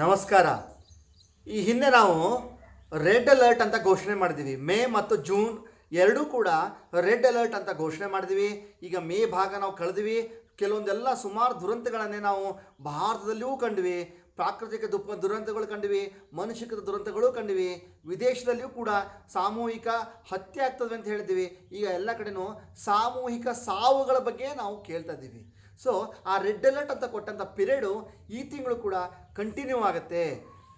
ನಮಸ್ಕಾರ. ಈ ಹಿಂದೆ ನಾವು ರೆಡ್ ಅಲರ್ಟ್ ಅಂತ ಘೋಷಣೆ ಮಾಡಿದ್ವಿ. ಮೇ ಮತ್ತು ಜೂನ್ ಎರಡೂ ಕೂಡ ರೆಡ್ ಅಲರ್ಟ್ ಅಂತ ಘೋಷಣೆ ಮಾಡಿದ್ವಿ. ಈಗ ಮೇ ಭಾಗ ನಾವು ಕಳೆದ್ವಿ. ಕೆಲವೊಂದೆಲ್ಲ ಸುಮಾರು ದುರಂತಗಳನ್ನೇ ನಾವು ಭಾರತದಲ್ಲಿಯೂ ಕಂಡ್ವಿ. ಪ್ರಾಕೃತಿಕ ದುರಂತಗಳು ಕಂಡ್ವಿ, ಮಾನುಷಿಕ ದುರಂತಗಳು ಕಂಡ್ವಿ. ವಿದೇಶದಲ್ಲಿಯೂ ಕೂಡ ಸಾಮೂಹಿಕ ಹತ್ಯೆ ಆಗ್ತದೆ ಅಂತ ಹೇಳಿದ್ವಿ. ಈಗ ಎಲ್ಲ ಕಡೆನೂ ಸಾಮೂಹಿಕ ಸಾವುಗಳ ಬಗ್ಗೆ ನಾವು ಕೇಳ್ತಾ ಇದ್ದೀವಿ. ಸೊ ಆ ರೆಡ್ ಅಲರ್ಟ್ ಅಂತ ಕೊಟ್ಟಂಥ ಪಿರಿಯಡು ಈ ತಿಂಗಳು ಕೂಡ ಕಂಟಿನ್ಯೂ ಆಗುತ್ತೆ.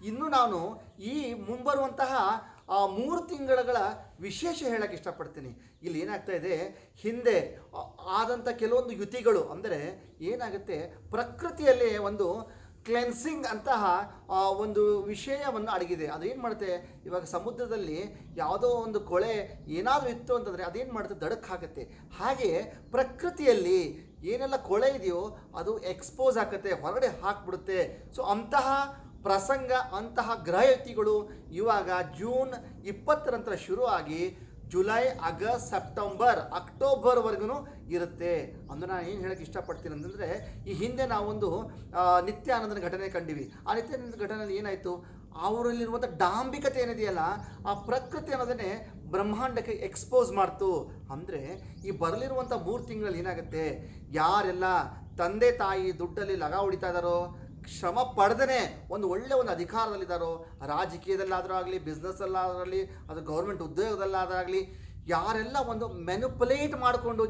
ಇನ್ನು ನಾನು ಈ ಮುಂಬರುವಂತಹ 3 ತಿಂಗಳ ವಿಶೇಷ ಹೇಳಕ್ಕೆ ಇಷ್ಟಪಡ್ತೀನಿ. ಇಲ್ಲಿ ಏನಾಗ್ತಾ ಇದೆ, ಹಿಂದೆ ಆದಂಥ ಕೆಲವೊಂದು ಯುತಿಗಳು, ಅಂದರೆ ಏನಾಗುತ್ತೆ, ಪ್ರಕೃತಿಯಲ್ಲೇ ಒಂದು ಕ್ಲೆನ್ಸಿಂಗ್ ಅಂತಹ ಒಂದು ವಿಷಯವನ್ನು ಅಡಗಿದೆ. ಅದೇನು ಮಾಡುತ್ತೆ, ಇವಾಗ ಸಮುದ್ರದಲ್ಲಿ ಯಾವುದೋ ಒಂದು ಕೊಳೆ ಏನಾದರೂ ಇತ್ತು ಅಂತಂದರೆ ಅದೇನು ಮಾಡುತ್ತೆ, ದಡಕ್ಕೆ ಹಾಕುತ್ತೆ. ಹಾಗೆಯೇ ಪ್ರಕೃತಿಯಲ್ಲಿ ಏನೆಲ್ಲ ಕೊಳೆ ಇದೆಯೋ ಅದು ಎಕ್ಸ್ಪೋಸ್ ಆಗುತ್ತೆ, ಹೊರಗಡೆ ಹಾಕಿಬಿಡುತ್ತೆ. ಸೊ ಅಂತಹ ಪ್ರಸಂಗ, ಅಂತಹ ಗ್ರಹಯುತಿಗಳು ಇವಾಗ ಜೂನ್ 20 ನಂತರ ಶುರು ಆಗಿ ಜುಲೈ, ಆಗಸ್ಟ್, ಸೆಪ್ಟೆಂಬರ್, ಅಕ್ಟೋಬರ್ವರೆಗೂ ಇರುತ್ತೆ. ಅಂದ್ರೆ ನಾನು ಏನು ಹೇಳೋಕ್ಕೆ ಇಷ್ಟಪಡ್ತೀನಿ ಅಂತಂದರೆ, ಈ ಹಿಂದೆ ನಾವೊಂದು ನಿತ್ಯಾನಂದನ ಘಟನೆ ಕಂಡಿವಿ. ಆ ನಿತ್ಯಾನಂದ ಘಟನೆಯಲ್ಲಿ ಏನಾಯಿತು, ಅವರಲ್ಲಿರುವಂಥ ಡಾಂಬಿಕತೆ ಏನಿದೆಯಲ್ಲ, ಆ ಪ್ರಕೃತಿ ಅನ್ನೋದನ್ನೇ ಬ್ರಹ್ಮಾಂಡಕ್ಕೆ ಎಕ್ಸ್ಪೋಸ್ ಮಾಡ್ತು. ಅಂದರೆ ಈ ಬರಲಿರುವಂಥ 3 ತಿಂಗಳಲ್ಲಿ ಏನಾಗುತ್ತೆ, ಯಾರೆಲ್ಲ ತಂದೆ ತಾಯಿ ದುಡ್ಡಲ್ಲಿ ಲಗ ಹೊಡಿತಾ ಇದ್ದಾರೋ, ಶ್ರಮ ಪಡೆದೇ ಒಂದು ಅಧಿಕಾರದಲ್ಲಿದ್ದಾರೋ, ರಾಜಕೀಯದಲ್ಲಾದರೂ ಆಗಲಿ, ಬಿಸ್ನೆಸ್ಸಲ್ಲಾಗಲಿ, ಅದು ಗೌರ್ಮೆಂಟ್ ಉದ್ಯೋಗದಲ್ಲಾದಾಗಲಿ, ಯಾರೆಲ್ಲ ಒಂದು ಮೆನುಪುಲೇಟ್ ಮಾಡಿಕೊಂಡು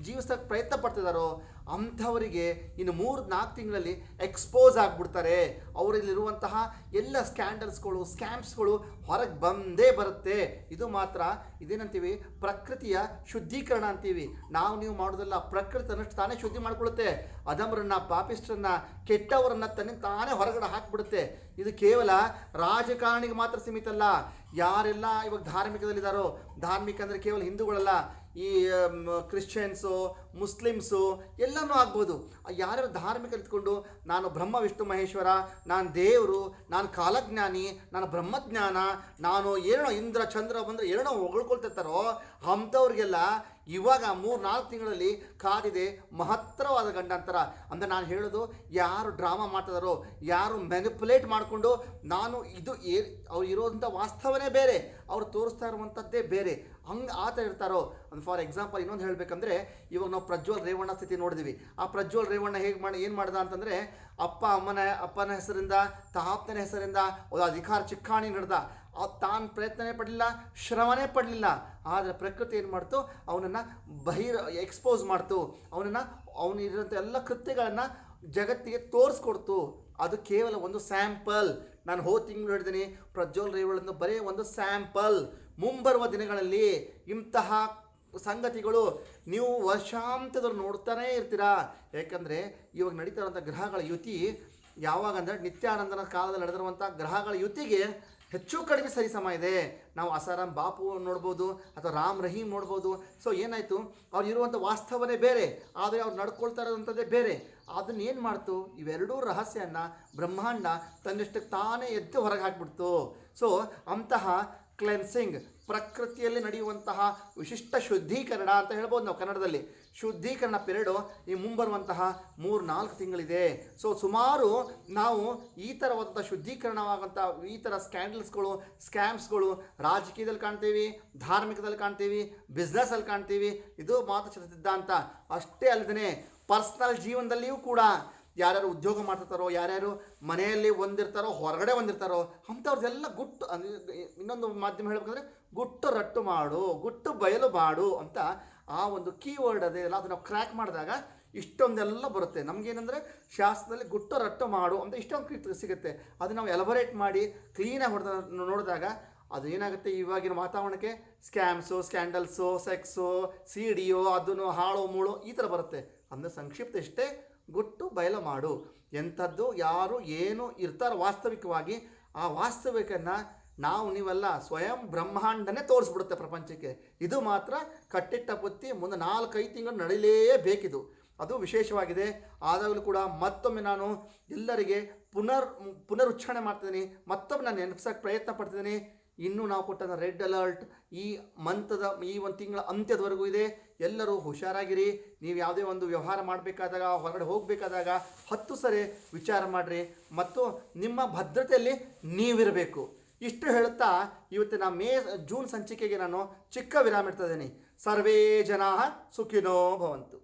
ಜೀವಿಸೋಕ್ಕೆ ಪ್ರಯತ್ನ ಪಡ್ತಿದ್ದಾರೋ ಅಂಥವರಿಗೆ ಇನ್ನು 3-4 ತಿಂಗಳಲ್ಲಿ ಎಕ್ಸ್ಪೋಸ್ ಆಗಿಬಿಡ್ತಾರೆ. ಅವರಲ್ಲಿರುವಂತಹ ಎಲ್ಲ ಸ್ಕ್ಯಾಂಡಲ್ಸ್ಗಳು, ಸ್ಕ್ಯಾಮ್ಸ್ಗಳು ಹೊರಗೆ ಬಂದೇ ಬರುತ್ತೆ. ಇದು ಮಾತ್ರ ಇದೇನಂತೀವಿ, ಪ್ರಕೃತಿಯ ಶುದ್ಧೀಕರಣ ಅಂತೀವಿ. ನೀವು ಮಾಡೋದಲ್ಲ, ಪ್ರಕೃತಿ ಅನ್ನಷ್ಟು ತಾನೇ ಶುದ್ಧಿ ಮಾಡ್ಕೊಳ್ಳುತ್ತೆ. ಅಧಮರನ್ನ, ಪಾಪಿಸ್ಟರನ್ನ, ಕೆಟ್ಟವರನ್ನ ತಾನೇ ಹೊರಗಡೆ ಹಾಕಿಬಿಡುತ್ತೆ. ಇದು ಕೇವಲ ರಾಜಕಾರಣಿಗೆ ಮಾತ್ರ ಸೀಮಿತ ಅಲ್ಲ. ಯಾರೆಲ್ಲ ಇವಾಗ ಧಾರ್ಮಿಕದಲ್ಲಿದ್ದಾರೋ, ಧಾರ್ಮಿಕ ಅಂದರೆ ಕೇವಲ ಹಿಂದೂಗಳಲ್ಲ, ಈ ಕ್ರಿಶ್ಚಿಯನ್ಸು, ಮುಸ್ಲಿಮ್ಸು ಎಲ್ಲನೂ ಆಗ್ಬೋದು. ಯಾರ್ಯಾರು ಧಾರ್ಮಿಕ ಇಟ್ಕೊಂಡು ನಾನು ಬ್ರಹ್ಮ ವಿಷ್ಣು ಮಹೇಶ್ವರ, ನಾನು ದೇವರು, ನಾನು ಕಾಲಜ್ಞಾನಿ, ನಾನು ಬ್ರಹ್ಮಜ್ಞಾನ, ನಾನು ಏನೋ ಇಂದ್ರ ಚಂದ್ರ ಬಂದರೆ ಏನೋ ಹೊಗಳ್ಕೊಳ್ತಿರ್ತಾರೋ ಅಂಥವ್ರಿಗೆಲ್ಲ ಇವಾಗ 3-4 ತಿಂಗಳಲ್ಲಿ ಕಾದಿದೆ ಮಹತ್ತರವಾದ ಗಂಡಾಂತರ. ಅಂದರೆ ನಾನು ಹೇಳೋದು, ಯಾರು ಡ್ರಾಮಾ ಮಾಡ್ತಿದಾರೋ, ಯಾರು ಮ್ಯಾನಿಪುಲೇಟ್ ಮಾಡಿಕೊಂಡು ನಾನು ಅವ್ರು ಇರೋದಂಥ ವಾಸ್ತವನೇ ಬೇರೆ, ಅವ್ರು ತೋರಿಸ್ತಾ ಇರುವಂಥದ್ದೇ ಬೇರೆ, ಆ ಥರ ಇರ್ತಾರೋ. ಫಾರ್ ಎಕ್ಸಾಂಪಲ್ ಇನ್ನೊಂದು ಹೇಳಬೇಕಂದ್ರೆ, ಇವಾಗ ನಾವು ಪ್ರಜ್ವಲ್ ರೇವಣ್ಣ ಸ್ಥಿತಿ ನೋಡಿದ್ವಿ. ಆ ಪ್ರಜ್ವಲ್ ರೇವಣ್ಣ ಏನು ಮಾಡ್ದ ಅಂತಂದರೆ, ಅಪ್ಪನ ಹೆಸರಿಂದ, ತಾತನ ಹೆಸರಿಂದ ಒಂದು ಅಧಿಕಾರ ಚಿಕ್ಕಾಣಿ ನಡೆದ. ತಾನು ಪ್ರಯತ್ನನೇ ಪಡಲಿಲ್ಲ, ಶ್ರಮನೇ ಪಡಲಿಲ್ಲ. ಆದರೆ ಪ್ರಕೃತಿ ಏನು ಮಾಡ್ತು, ಅವನನ್ನು ಎಕ್ಸ್ಪೋಸ್ ಮಾಡ್ತು. ಅವನಿರೋಂಥ ಎಲ್ಲ ಕೃತ್ಯಗಳನ್ನು ಜಗತ್ತಿಗೆ ತೋರಿಸ್ಕೊಡ್ತು. ಅದು ಕೇವಲ ಒಂದು ಸ್ಯಾಂಪಲ್. ನಾನು ಹೋದ ತಿಂಗಳು ಹೇಳಿದ್ದೀನಿ, ಪ್ರಜ್ವಲ್ ರೇವಣ್ಣನ ಬರೀ ಒಂದು ಸ್ಯಾಂಪಲ್. ಮುಂಬರುವ ದಿನಗಳಲ್ಲಿ ಇಂತಹ ಸಂಗತಿಗಳು ನೀವು ವರ್ಷಾಂತದಲ್ಲಿ ನೋಡ್ತಾನೇ ಇರ್ತೀರಾ. ಯಾಕಂದರೆ ಇವಾಗ ನಡೀತಾ ಇರುವಂಥ ಗ್ರಹಗಳ ಯುತಿ ಯಾವಾಗಂದರೆ, ನಿತ್ಯಾನಂದನ ಕಾಲದಲ್ಲಿ ನಡೆದಿರುವಂಥ ಗ್ರಹಗಳ ಯುತಿಗೆ ಹೆಚ್ಚು ಕಡಿಮೆ ಸರಿಸಮ ಇದೆ. ನಾವು ಅಸಾರಾಮ್ ಬಾಪು ನೋಡ್ಬೋದು, ಅಥವಾ ರಾಮ್ ರಹೀಮ್ ನೋಡ್ಬೋದು. ಸೊ ಏನಾಯಿತು, ಅವ್ರು ಇರುವಂಥ ವಾಸ್ತವನೇ ಬೇರೆ, ಆದರೆ ಅವ್ರು ನಡ್ಕೊಳ್ತಾ ಇರೋವಂಥದ್ದೇ ಬೇರೆ. ಅದನ್ನು ಏನು ಮಾಡ್ತು, ಇವೆರಡೂ ರಹಸ್ಯನ ಬ್ರಹ್ಮಾಂಡ ತನ್ನಷ್ಟಕ್ಕೆ ತಾನೇ ಎದ್ದು ಹೊರಗೆ ಹಾಕಿಬಿಡ್ತು. ಸೊ ಅಂತಹ ಕ್ಲೆನ್ಸಿಂಗ್, ಪ್ರಕೃತಿಯಲ್ಲಿ ನಡೆಯುವಂತಹ ವಿಶಿಷ್ಟ ಶುದ್ಧೀಕರಣ ಅಂತ ಹೇಳ್ಬೋದು ನಾವು ಕನ್ನಡದಲ್ಲಿ. ಶುದ್ಧೀಕರಣ ಪಿರಿಯಡು ಈ ಮುಂಬರುವಂತಹ 3-4 ತಿಂಗಳಿದೆ. ಸೊ ಸುಮಾರು ನಾವು ಈ ಥರವಾದಂಥ ಶುದ್ಧೀಕರಣವಾದಂಥ ಈ ಥರ ಸ್ಕ್ಯಾಂಡಲ್ಸ್ಗಳು, ಸ್ಕ್ಯಾಮ್ಸ್ಗಳು ರಾಜಕೀಯದಲ್ಲಿ ಕಾಣ್ತೀವಿ, ಧಾರ್ಮಿಕದಲ್ಲಿ ಕಾಣ್ತೀವಿ, ಬಿಸ್ನೆಸ್ಸಲ್ಲಿ ಕಾಣ್ತೀವಿ. ಇದು ಮಾತ್ರ ಸಿದ್ಧಾಂತ ಅಷ್ಟೇ ಅಲ್ಲದೇ ಪರ್ಸ್ನಲ್ ಜೀವನದಲ್ಲಿಯೂ ಕೂಡ ಯಾರ್ಯಾರು ಉದ್ಯೋಗ ಮಾಡ್ತಿರ್ತಾರೋ, ಯಾರ್ಯಾರು ಮನೆಯಲ್ಲಿ ಒಂದಿರ್ತಾರೋ, ಹೊರಗಡೆ ಒಂದಿರ್ತಾರೋ ಅಂಥವ್ರದ್ದೆಲ್ಲ ಗುಟ್ಟು, ಇನ್ನೊಂದು ಮಾಧ್ಯಮ ಹೇಳಬೇಕಂದ್ರೆ ಗುಟ್ಟು ರಟ್ಟು ಮಾಡು, ಗುಟ್ಟು ಬಯಲು ಮಾಡು ಅಂತ ಆ ಒಂದು ಕೀವರ್ಡ್ ಅದೇ ಅಲ್ಲ, ಅದು ನಾವು ಕ್ರ್ಯಾಕ್ ಮಾಡಿದಾಗ ಇಷ್ಟೊಂದೆಲ್ಲ ಬರುತ್ತೆ. ನಮಗೇನೆಂದರೆ ಶಾಸ್ತ್ರದಲ್ಲಿ ಗುಟ್ಟು ರಟ್ಟು ಮಾಡು ಅಂತ ಇಷ್ಟೊಂದು ಸಿಗುತ್ತೆ. ಅದು ನಾವು ಎಲಬರೇಟ್ ಮಾಡಿ ಕ್ಲೀನಾಗಿ ನೋಡಿದಾಗ ಅದು ಏನಾಗುತ್ತೆ, ಇವಾಗಿನ ವಾತಾವರಣಕ್ಕೆ ಸ್ಕ್ಯಾಮ್ಸು, ಸ್ಕ್ಯಾಂಡಲ್ಸು, ಸೆಕ್ಸು, CDO, ಅದನ್ನು ಹಾಳು ಮೂಳು ಈ ಥರ ಬರುತ್ತೆ. ಅಂದರೆ ಸಂಕ್ಷಿಪ್ತ ಇಷ್ಟೇ, ಗುಟ್ಟು ಬಯಲು ಮಾಡು. ಎಂಥದ್ದು ಯಾರು ಏನು ಇರ್ತಾರೋ ವಾಸ್ತವಿಕವಾಗಿ, ಆ ವಾಸ್ತವಿಕನ್ನು ನೀವೆಲ್ಲ ಸ್ವಯಂ ಬ್ರಹ್ಮಾಂಡನೇ ತೋರಿಸ್ಬಿಡುತ್ತೆ ಪ್ರಪಂಚಕ್ಕೆ. ಇದು ಮಾತ್ರ ಕಟ್ಟಿಟ್ಟ ಬುತ್ತಿ, ಮುಂದೆ 4-5 ತಿಂಗಳು ನಡೀಲೇಬೇಕಿದು. ಅದು ವಿಶೇಷವಾಗಿದೆ. ಆದಾಗಲೂ ಕೂಡ ಮತ್ತೊಮ್ಮೆ ನಾನು ಎಲ್ಲರಿಗೆ ಪುನರುಚ್ಚಾರಣೆ ಮಾಡ್ತಿದ್ದೀನಿ, ಮತ್ತೊಮ್ಮೆ ನಾನು ನೆನಪಿಸೋಕ್ಕೆ ಪ್ರಯತ್ನ ಪಡ್ತಿದ್ದೀನಿ. ಇನ್ನೂ ನಾವು ಕೊಟ್ಟಂಥ ರೆಡ್ ಅಲರ್ಟ್ ಈ ಈ ಒಂದು ತಿಂಗಳ ಅಂತ್ಯದವರೆಗೂ ಇದೆ. ಎಲ್ಲರೂ ಹುಷಾರಾಗಿರಿ. ನೀವು ಯಾವುದೇ ಒಂದು ವ್ಯವಹಾರ ಮಾಡಬೇಕಾದಾಗ, ಹೊರಗಡೆ ಹೋಗಬೇಕಾದಾಗ 10 ಸರಿ ವಿಚಾರ ಮಾಡಿರಿ ಮತ್ತು ನಿಮ್ಮ ಭದ್ರತೆಯಲ್ಲಿ ನೀವಿರಬೇಕು. ಇಷ್ಟು ಹೇಳುತ್ತಾ ಇವತ್ತಿನ ಜೂನ್ ಸಂಚಿಕೆಗೆ ನಾನು ಚಿಕ್ಕ ವಿರಾಮ ಇಡ್ತಾ ಇದ್ದೀನಿ. ಸರ್ವೇ ಜನಾಃ ಸುಖಿನೋ ಭವಂತು.